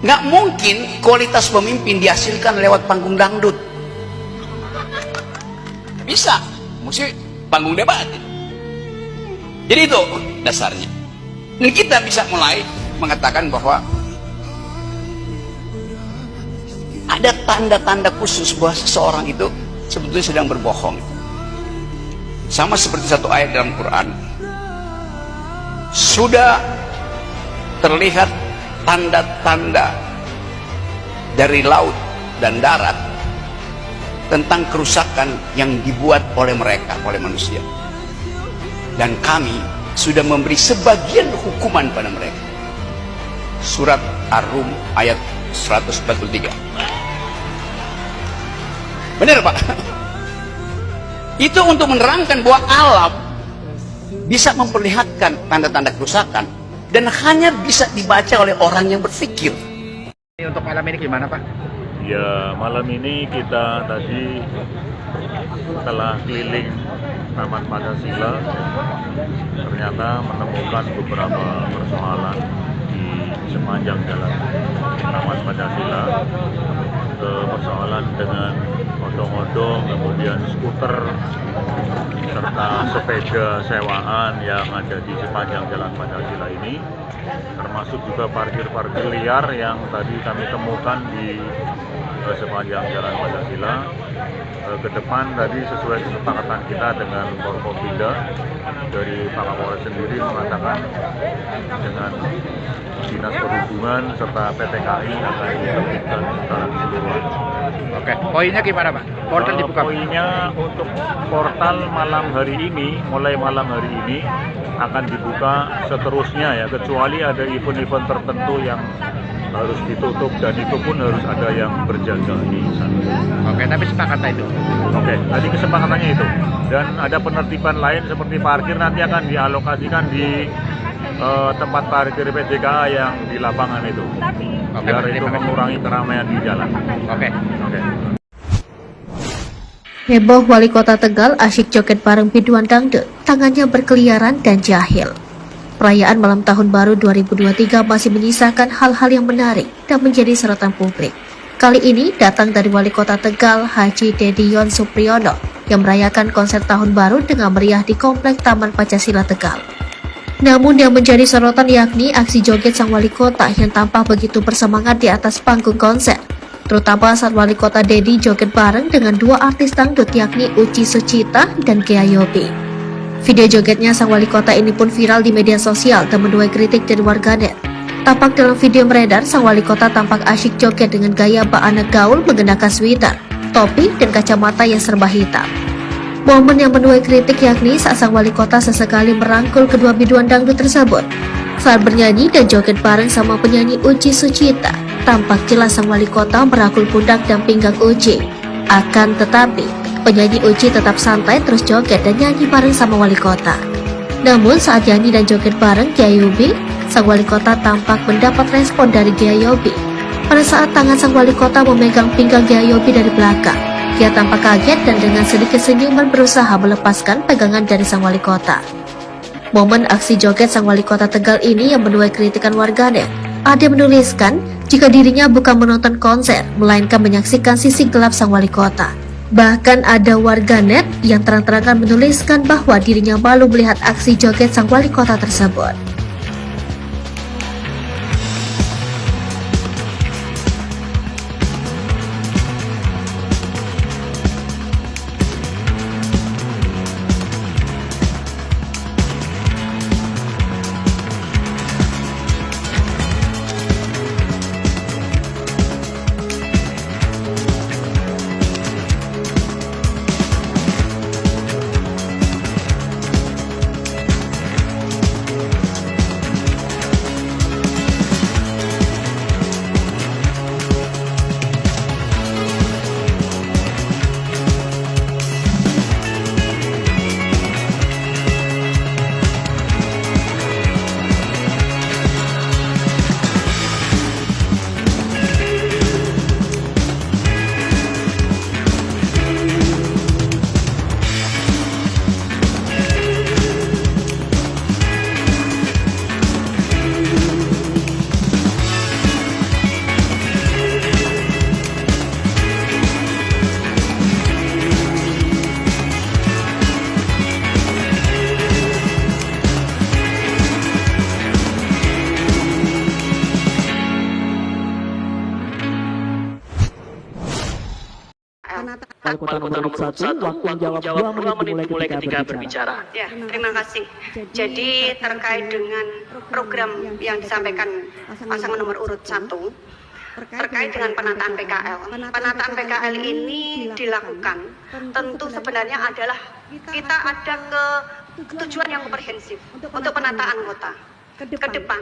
Nggak mungkin kualitas pemimpin dihasilkan lewat panggung dangdut. Bisa, mesti panggung debat. Jadi itu dasarnya. Dan kita bisa mulai mengatakan bahwa ada tanda-tanda khusus bahwa seseorang itu sebetulnya sedang berbohong. Sama seperti satu ayat dalam Quran. Sudah terlihat tanda-tanda dari laut dan darat tentang kerusakan yang dibuat oleh mereka, oleh manusia. Dan kami sudah memberi sebagian hukuman pada mereka. Surat Ar-Rum ayat 143. Benar Pak? Itu untuk menerangkan bahwa alam bisa memperlihatkan tanda-tanda kerusakan dan hanya bisa dibaca oleh orang yang berpikir. Untuk malam ini gimana Pak? Ya, malam ini kita tadi setelah keliling Taman Pancasila ternyata menemukan beberapa persoalan di sepanjang jalan Taman Pancasila. Persoalan dengan odong-odong, kemudian skuter serta sepeda sewaan yang ada di sepanjang jalan Pancasila ini, termasuk juga parkir-parkir liar yang tadi kami temukan di sepanjang jalan Pancasila. Ke depan tadi sesuai kesepakatan kita dengan Forkopimda, dari Pak Kapolres sendiri mengatakan dengan Dinas Perhubungan serta PT KAI akan diterbitkan secara keseluruhan. Oke, poinnya gimana Pak? Portal dibuka? Poinnya untuk portal malam hari ini, mulai malam hari ini akan dibuka seterusnya ya, kecuali ada event-event tertentu yang harus ditutup dan itu pun harus ada yang berjaga di sana. Oke, tapi sepakat itu. Oke, tadi kesepakatannya itu. Dan ada penertiban lain seperti parkir nanti akan dialokasikan di tempat parkir PJKA yang di lapangan itu. Oke, biar itu mengurangi keramaian di jalan. Oke. Oke. Heboh Wali Kota Tegal asyik joget bareng biduan dangdut, tangannya berkeliaran dan jahil. Perayaan malam tahun baru 2023 masih menyisakan hal-hal yang menarik dan menjadi sorotan publik. Kali ini datang dari Wali Kota Tegal, Haji Dedion Supriyono, yang merayakan konser tahun baru dengan meriah di Komplek Taman Pancasila Tegal. Namun yang menjadi sorotan yakni aksi joget sang wali kota yang tampak begitu bersemangat di atas panggung konser, terutama saat Wali Kota Dedi joget bareng dengan dua artis dangdut yakni Uci Sucita dan Ghea Yobi. Video jogetnya sang wali kota ini pun viral di media sosial dan menuai kritik dari warganet. Tampak dalam video beredar, sang wali kota tampak asyik joget dengan gaya bak anak gaul mengenakan sweater, topi, dan kacamata yang serba hitam. Momen yang menuai kritik yakni saat sang wali kota sesekali merangkul kedua biduan dangdut tersebut. Saat bernyanyi dan joget bareng sama penyanyi Uci Sucita, tampak jelas sang wali kota merangkul pundak dan pinggang Uci. Akan tetapi, penyanyi Uci tetap santai terus joget dan nyanyi bareng sama wali kota. Namun saat nyanyi dan joget bareng Ghea Yobi, sang wali kota tampak mendapat respon dari Ghea Yobi. Pada saat tangan sang wali kota memegang pinggang Ghea Yobi dari belakang, Ghea tampak kaget dan dengan sedikit senyuman berusaha melepaskan pegangan dari sang wali kota. Momen aksi joget sang wali kota Tegal ini yang menuai kritikan warganet. Ada yang menuliskan jika dirinya bukan menonton konser, melainkan menyaksikan sisi gelap sang wali kota. Bahkan ada warganet yang terang-terangan menuliskan bahwa dirinya malu melihat aksi joget sang wali kota tersebut. Wali Kota nomor urut 1, waktu menjawab 2 menit dimulai ketika berbicara. Ya, terima kasih. Jadi terkait dengan program yang disampaikan pasangan nomor urut 1 terkait dengan penataan PKL. Penataan PKL ini dilakukan tentu sebenarnya adalah kita ada tujuan yang komprehensif untuk penataan kota ke depan.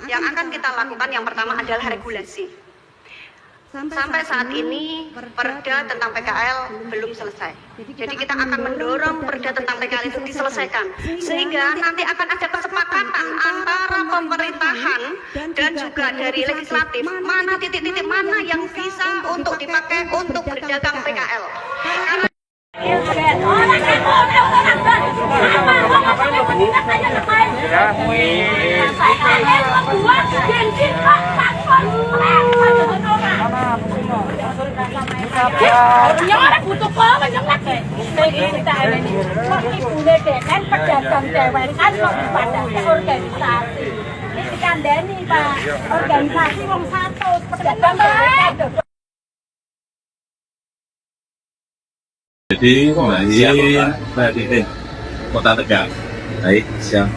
Yang akan kita lakukan yang pertama adalah regulasi. Sampai saat ini perda tentang PKL belum selesai. Jadi kita akan mendorong perda tentang PKL itu diselesaikan. Sehingga nanti akan ada kesepakatan antara pemerintahan dan juga dari legislatif. Mana titik-titik mana yang bisa untuk dipakai untuk berdagang PKL. Yang orang butuh kok yang lagi. Kita ini ibu kan pedagang cewek kan kok pada organisasi. Ini kandani Pak, organisasi wong satu pedagang cewek. Jadi Mbak Kota Tegal, baik yang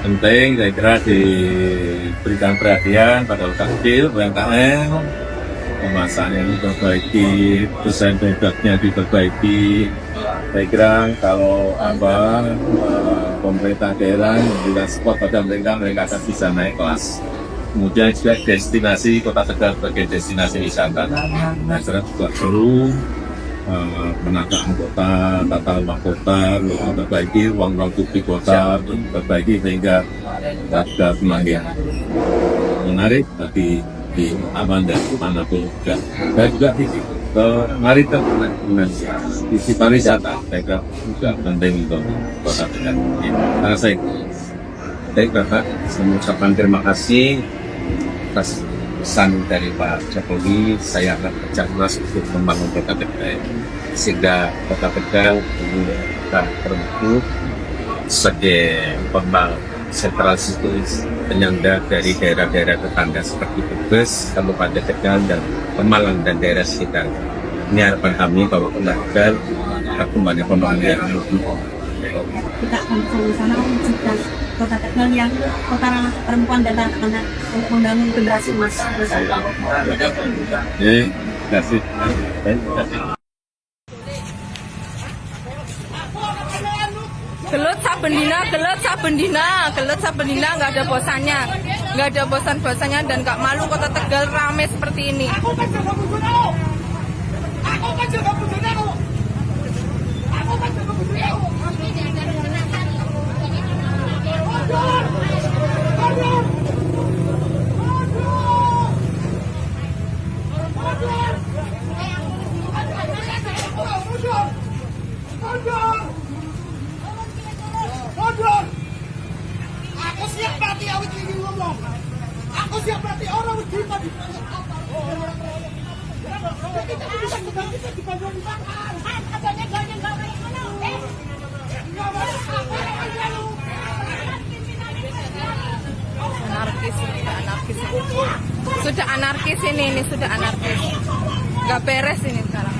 penting saya kira diberikan perhatian pada usaha kecil, UMKM, pemasarannya diperbaiki, desain produknya diperbaiki. Saya kira kalau pemerintah daerah memberikan support pada mereka akan bisa naik kelas. Kemudian juga destinasi Kota Tegal sebagai destinasi wisata. Saya kira juga perlu penataan kota, tata ruang kota, memperbaiki ruang-ruang publik kota, memperbaiki sehingga ada semakin menarik bagi di aman dan manapun juga. Dan juga mari kita sisi pariwisata, saya kira juga penting untuk Kota Tegal. Terima kasih. Baik Bapak, saya mengucapkan terima kasih atas pesan dari Pak Jokowi. Saya akan kerja keras untuk membangun Kota Tegal sehingga Kota Tegal bisa terbentuk sebagai pembang sentral situs penyangga dari daerah-daerah tetangga seperti Brebes, Kabupaten Tegal, dan Pemalang dan daerah sekitar. Ini harapan kami bahwa Kota Tegal akan kembali pembangunan yang lebih. Kita akan bersama-sama mewujudkan Kota Tegal yang kota ramah perempuan dan anak-anak untuk membangun generasi emas bersama. Terima kasih. Gelut saben dina, nggak ada bosannya, nggak ada bosan-bosannya dan nggak malu Kota Tegal ramai seperti ini. Aku siap berarti orang udah Sudah anarkis ini sudah anarkis. Nggak beres ini sekarang.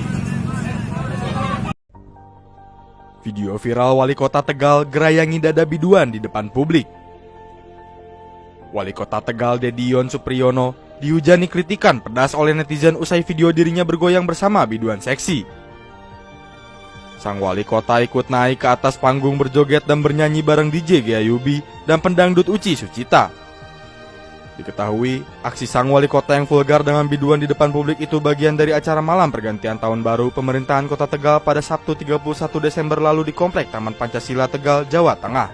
Video viral Wali Kota Tegal gerayangi dada biduan di depan publik. Wali Kota Tegal Dedion Supriyono dihujani kritikan pedas oleh netizen usai video dirinya bergoyang bersama biduan seksi. Sang wali kota ikut naik ke atas panggung berjoget dan bernyanyi bareng DJ Gayubi dan pendangdut Uci Sucita. Diketahui, aksi sang wali kota yang vulgar dengan biduan di depan publik itu bagian dari acara malam pergantian tahun baru pemerintahan Kota Tegal pada Sabtu 31 Desember lalu di Komplek Taman Pancasila Tegal, Jawa Tengah.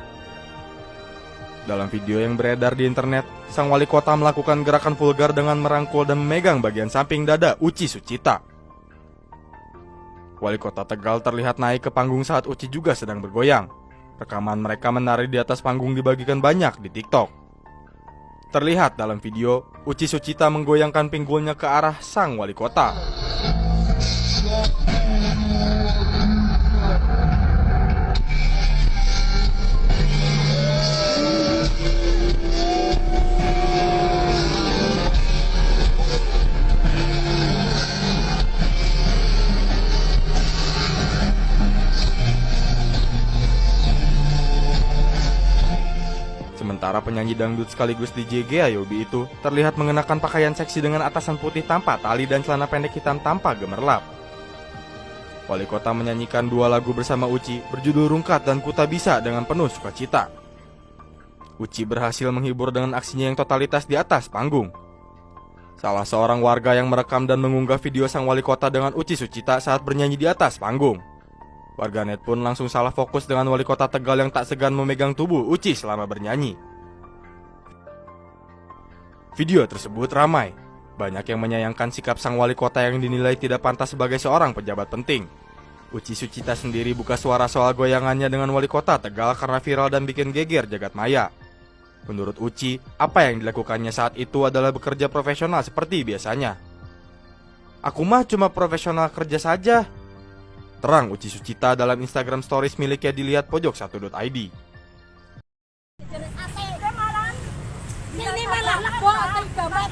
Dalam video yang beredar di internet, sang wali kota melakukan gerakan vulgar dengan merangkul dan memegang bagian samping dada Uci Sucita. Wali Kota Tegal terlihat naik ke panggung saat Uci juga sedang bergoyang. Rekaman mereka menari di atas panggung dibagikan banyak di TikTok. Terlihat dalam video, Uci Sucita menggoyangkan pinggulnya ke arah sang wali kota. penyanyi dangdut sekaligus DJ Gea Yobi itu terlihat mengenakan pakaian seksi dengan atasan putih tanpa tali dan celana pendek hitam tanpa gemerlap. Wali kota menyanyikan 2 lagu bersama Uci berjudul Rungkat dan Ku Tak Bisa dengan penuh sukacita. Uci berhasil menghibur dengan aksinya yang totalitas di atas panggung. Salah seorang warga yang merekam dan mengunggah video sang wali kota dengan Uci Sucita saat bernyanyi di atas panggung. Warganet pun langsung salah fokus dengan wali kota Tegal yang tak segan memegang tubuh Uci selama bernyanyi. Video tersebut ramai. Banyak yang menyayangkan sikap sang wali kota yang dinilai tidak pantas sebagai seorang pejabat penting. Uci Sucita sendiri buka suara soal goyangannya dengan wali kota Tegal karena viral dan bikin geger jagat maya. Menurut Uci, apa yang dilakukannya saat itu adalah bekerja profesional seperti biasanya. Aku mah cuma profesional kerja saja, terang Uci Sucita dalam Instagram Stories miliknya dilihat pojok1.id. Ini malah lebo gambar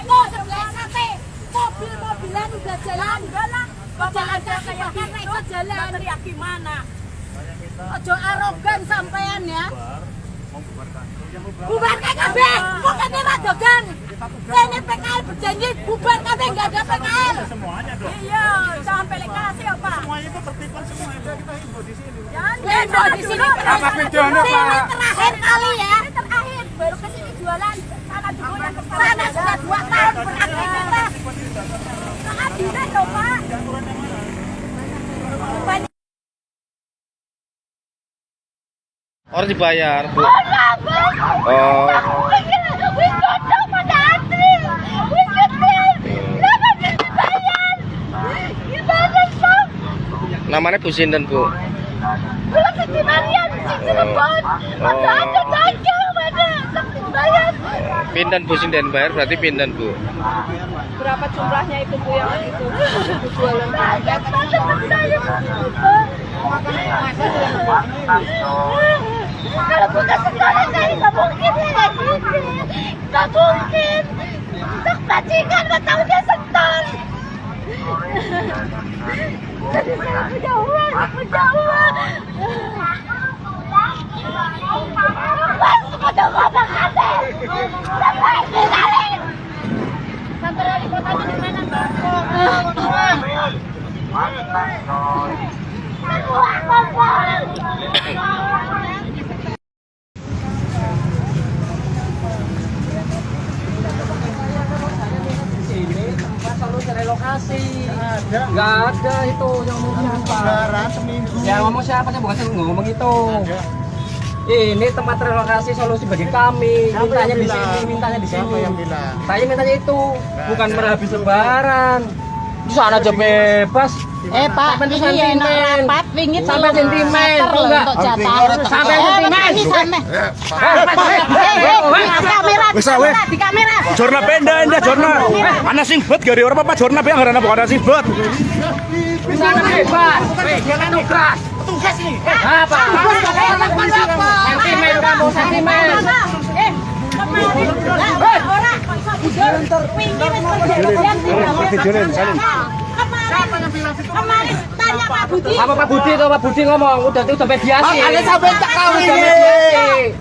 kok sebelah sate. Mobil-mobilan udah jalan. Jalan kayak gini kok jalan. Teriak gimana? Ojo arogan sampean ya. Bubarkan kabeh. Bukannya radogan. Ini PKL berjanji bubar kabeh enggak ada PKL. Iya, jangan pelik kasih apa? Semuanya itu tertipkan semua yang kita himbau di sini. Jangan di sini. Apa videonya, Pak? Terakhir kali ya. Terakhir baru ke sini jualan. Sana sudah 2 tahun beraktivitas. Sangat tidak loh, Pak. Orang dibayar, Bu. Oh. Namanya Bu Sinten, Bu. Pinten Bu Sinten bayar berarti pinten, Bu. Berapa jumlahnya itu Bu yang itu jualan? Kalau bukan sekolah saya nggak mungkin kayak gini, nggak mungkin. Tak bajingan nggak tahu dia setor. Jadi saya punya uang. Mas, udah ngomong hasil. Sampai disalin. Kantor wali kotanya di mana, Pak? Nggak ada itu yang ngomong siapa? Yang ngomong siapa? Saya bukan ngomong itu. Ini tempat relokasi solusi bagi kami. Mintanya di sini, mintanya di sini. Saya mintanya itu, bukan habis lebaran. Di sana aja bebas. Pak, ini yang rapat wingit sampai sentimen, enggak? Sampai sentimen. Di kamera. Jorna pindah jorna. Ana sing bet gari ora apa jorna pe anggaran apa ana sing bet. Di sana bebas. Jangan nugas. Tugas ini. Apa? Sentimen kamu, sentimen. Kemarin tanya Pak Budi. Apa Pak Budi itu Pak Budi ngomong udah sampai biasa. Ada sampai cakau ini.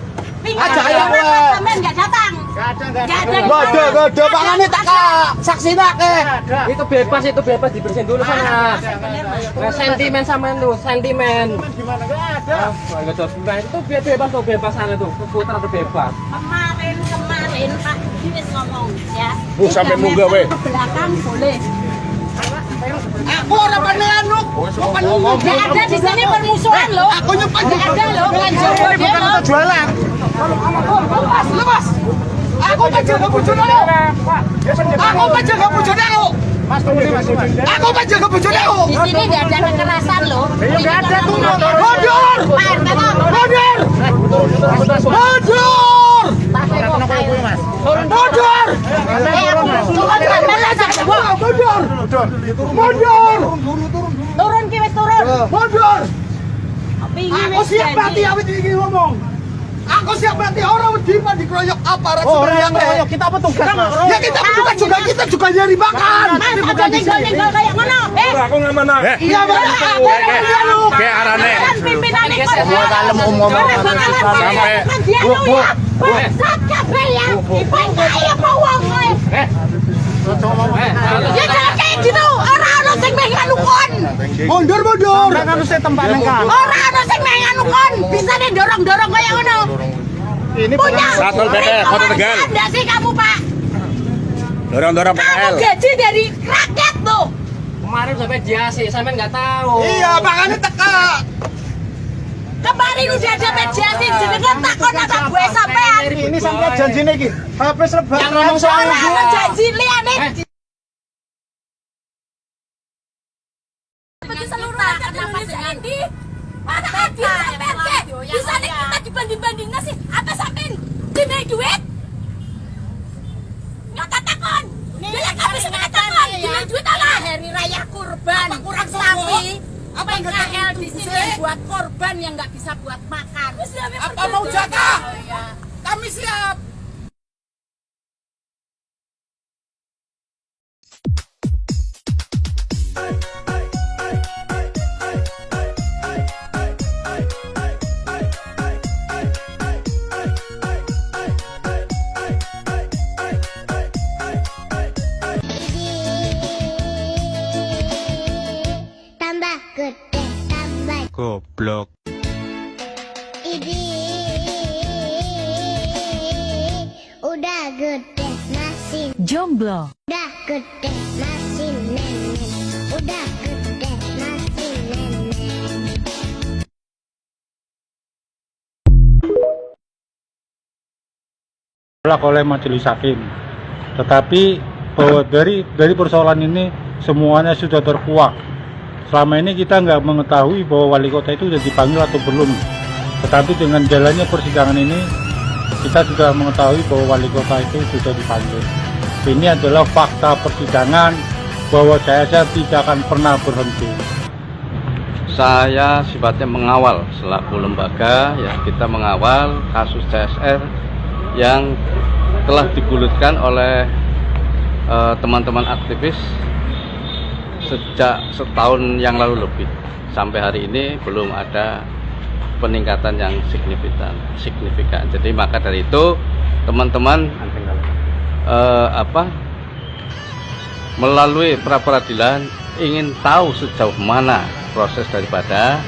Aja ya sampean enggak datang. Enggak ada pangane tak saksina ke. Itu bebas dibersihin dulu sana. Sentimen sama itu, sentimen. Gimana enggak ada. Enggak ada. Itu bebas sana tuh. Putra tuh bebas. Kemarin Pak Budi wis ngomong ya. Bu sampai munggah we. Belakang boleh. Aku ora panean lu. Enggak ada di sini permusuhan loh. Aku nyumpah ada loh Jowo dia loh. Jualan. Lepas. Aku menjaga bojone lu. Aku menjaga bojone lu. Mas tunggu Mas. Aku menjaga bojone lu. Di sini enggak ada kekerasan loh. Enggak ada tuh. Mundur. Mundur. Mundur. Mundur. Mundur. Turun ki wis turun. Mundur. Aku siap mati awit iki ngomong. Aku siap mati orang wedi dikeroyok aparat sebenarnya. Kita apa tugas? Ya kita petugas juga, kita juga nyari makan. Mas, aja nyenggol kayak ngono. Aku nggak mana. Iya, Kayak arane. Pimpinane Gua kalem ngomong sampai Bangsat kabeh ya. Bangkai apa wong kowe? Ya kayak gitu, ora ono sing meh ngalukon. Mundur. Ora ono sing tempat nang kan. Ora ono sing meh ngalukon. Bisa nih dorong-dorong kaya ngono. Ini Punya Satpol PP Kota Tegal. Anda sih kamu, Pak. Dorong-dorong Kamu gaji dari rakyat tuh. Kemarin sampai JAC, sampean nggak tahu. Iya, makanya teka. Kemarin udah ada mediasi, jenengan takon apa gue sampean. Ini sampai janjine iki. Habis lebaran. Yang ngomong soal Ora ono janji liyane. Bagi seluruh rakyat Indonesia ini. Mana adil sampean ke? Bisa nih kita dibanding-bandingnya sih. Apa sampean dimei duit? Nyata takon. Bila kami sebenarnya takon, dimei duit ala hari raya kurban. Apa kurang sapi? Apa yang PKL di sini buat korban yang nggak bisa buat makan? Apa mau jatah? Kami siap. Tambah gede, tambah Goblok. ini udah gede masih jomblo. Udah gede masih nenek. Udah gede masih nenek. Oleh majelis hakim, tetapi bahwa dari persoalan ini semuanya sudah terkuak. Selama ini kita nggak mengetahui bahwa wali kota itu sudah dipanggil atau belum. Tetapi dengan jalannya persidangan ini, kita sudah mengetahui bahwa wali kota itu sudah dipanggil. Ini adalah fakta persidangan bahwa saya tidak akan pernah berhenti. Saya sifatnya mengawal selaku lembaga, ya kita mengawal kasus CSR yang telah digulirkan oleh teman-teman aktivis sejak setahun yang lalu lebih. Sampai hari ini belum ada peningkatan yang signifikan. Jadi maka dari itu teman-teman melalui pra peradilan ingin tahu sejauh mana proses daripada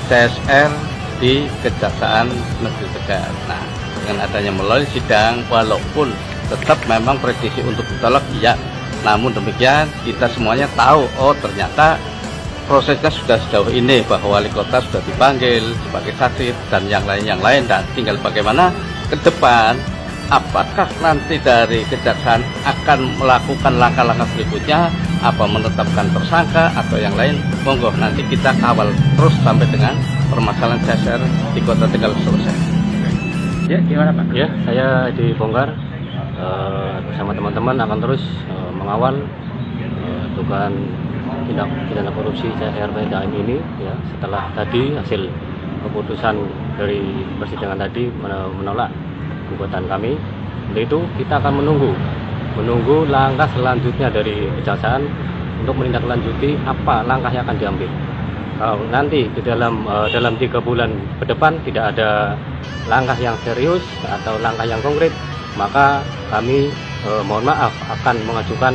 CSR di Kejaksaan Negeri Tegal. Nah, dengan adanya melalui sidang, walaupun tetap memang prediksi untuk ditolak, iya. Namun demikian kita semuanya tahu, oh ternyata prosesnya sudah sejauh ini, bahwa wali kota sudah dipanggil sebagai saksi dan yang lain, dan tinggal bagaimana ke depan, apakah nanti dari kejaksaan akan melakukan langkah-langkah berikutnya, apa menetapkan tersangka atau yang lain, monggo nanti kita kawal terus sampai dengan permasalahan CSR di Kota Tegal selesai. Ya, gimana Pak? Ya, saya dibongkar bersama teman-teman akan terus mengawal dugaan tindak pidana korupsi CSR PDAM ini, ya, setelah tadi hasil keputusan dari persidangan tadi menolak gugatan kami. Untuk itu kita akan menunggu langkah selanjutnya dari kejaksaan untuk menindaklanjuti apa langkah yang akan diambil. Kalau nanti di dalam 3 bulan ke depan tidak ada langkah yang serius atau langkah yang konkret, maka kami mohon maaf akan mengajukan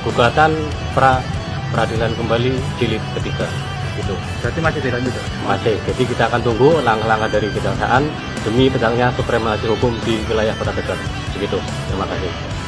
gugatan peradilan kembali jilid ketiga. Gitu. Berarti masih dilanjut? Masih. Jadi kita akan tunggu langkah-langkah dari kejaksaan demi tegaknya supremasi hukum di wilayah Kota Tegal. Begitu. Terima kasih.